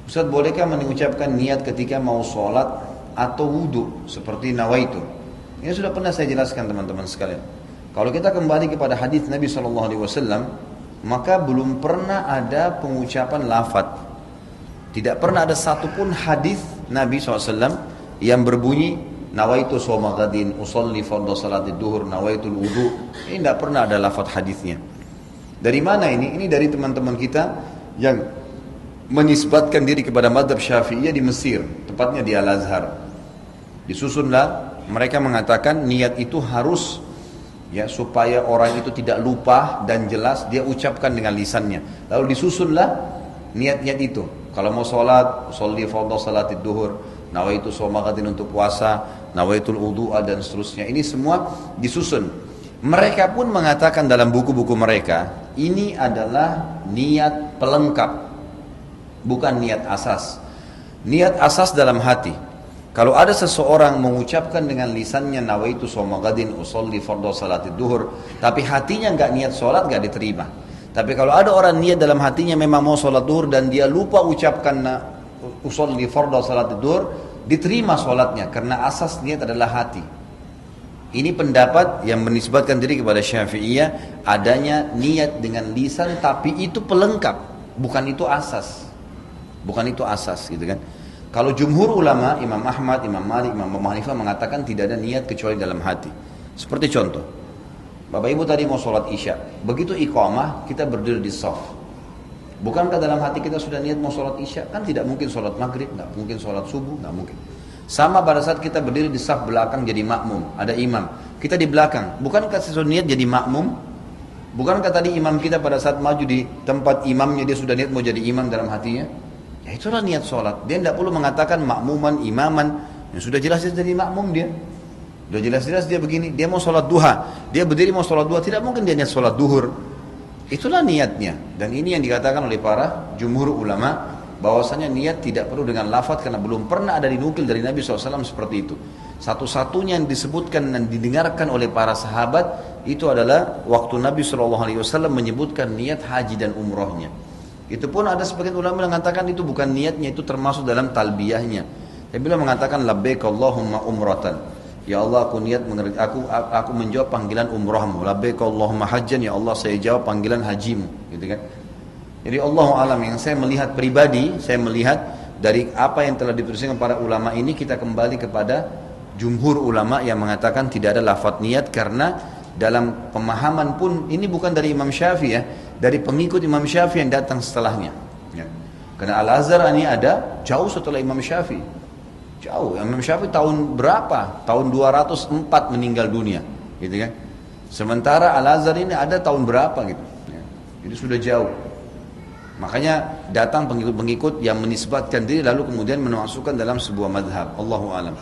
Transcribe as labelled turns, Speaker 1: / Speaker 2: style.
Speaker 1: Ustaz, bolehkah mengucapkan niat ketika mau sholat atau wudhu seperti nawaitu? Ini sudah pernah saya jelaskan teman-teman sekalian. Kalau kita kembali kepada hadis Nabi SAW, maka belum pernah ada pengucapan lafaz. Tidak pernah ada satupun hadis Nabi SAW yang berbunyi nawaitu shoma ghadin, usolli fardhu salatid duhur, nawaitul wudu. Ini tidak pernah ada lafaz hadisnya. Dari mana ini? Ini dari teman-teman kita yang menisbatkan diri kepada mazhab Syafi'iyah di Mesir, tepatnya di Al-Azhar. Disusunlah, mereka mengatakan niat itu harus ya supaya orang itu tidak lupa dan jelas dia ucapkan dengan lisannya. Lalu disusunlah niat-niat itu. Kalau mau sholat, sholli fardhu salatid duhur, nawaitu shoma ghadin untuk puasa, nawaitul wudu'a dan seterusnya. Ini semua disusun. Mereka pun mengatakan dalam buku-buku mereka, ini adalah niat pelengkap, bukan niat asas. Niat asas dalam hati. Kalau ada seseorang mengucapkan dengan lisannya nawaitu shoma ghadin usolli fardhu salatid duhur, tapi hatinya enggak niat sholat, enggak diterima. Tapi kalau ada orang niat dalam hatinya memang mau sholat duhur dan dia lupa ucapkan usolli fardhu salatid duhur, diterima sholatnya karena asas niat adalah hati. Ini pendapat yang menisbatkan diri kepada Syafi'iyah, adanya niat dengan lisan tapi itu pelengkap, bukan itu asas. Bukan itu asas gitu kan. Kalau jumhur ulama, Imam Ahmad, Imam Malik, Imam Abu Hanifah mengatakan tidak ada niat kecuali dalam hati. Seperti contoh, Bapak Ibu tadi mau sholat isya, begitu iqamah kita berdiri di shaf. Bukankah dalam hati kita sudah niat mau sholat isya? Kan tidak mungkin sholat maghrib, tidak mungkin sholat subuh, tidak mungkin. Sama pada saat kita berdiri di shaf belakang jadi makmum, ada imam, kita di belakang, bukankah sesuatu niat jadi makmum? Bukankah tadi imam kita pada saat maju di tempat imamnya dia sudah niat mau jadi imam dalam hatinya? Ya itulah niat sholat. Dia tidak perlu mengatakan makmuman, imaman. Yang sudah jelas dia jadi makmum dia. Sudah jelas-jelas dia begini. Dia mau sholat duha. Dia berdiri mau sholat duha. Tidak mungkin dia niat sholat duhur. Itulah niatnya. Dan ini yang dikatakan oleh para jumhur ulama. Bahwasanya niat tidak perlu dengan lafaz. Karena belum pernah ada dinukil dari Nabi SAW seperti itu. Satu-satunya yang disebutkan dan didengarkan oleh para sahabat. Itu adalah waktu Nabi SAW menyebutkan niat haji dan umrohnya. Itu pun ada sebagian ulama yang mengatakan itu bukan niatnya, itu termasuk dalam talbiyahnya. Dia bilang mengatakan labbaik Allahumma umratan. Ya Allah, aku niat aku menjawab panggilan umrahmu. Labbaik Allahumma hajjan, ya Allah saya jawab panggilan hajimu, gitu kan. Jadi Allahu alam, yang saya melihat pribadi, saya melihat dari apa yang telah dituliskan para ulama ini, kita kembali kepada jumhur ulama yang mengatakan tidak ada lafaz niat karena dalam pemahaman pun ini bukan dari Imam Syafi'i ya, dari pengikut Imam Syafi'i yang datang setelahnya ya. Karena Al-Azhar ini ada jauh setelah Imam Syafi'i, jauh. Imam Syafi'i tahun berapa? Tahun 204 meninggal dunia gitu kan. Sementara Al-Azhar ini ada tahun berapa gitu ya. Jadi sudah jauh. Makanya datang pengikut-pengikut yang menisbatkan diri lalu kemudian memasukkan dalam sebuah madhab. Allahu alam.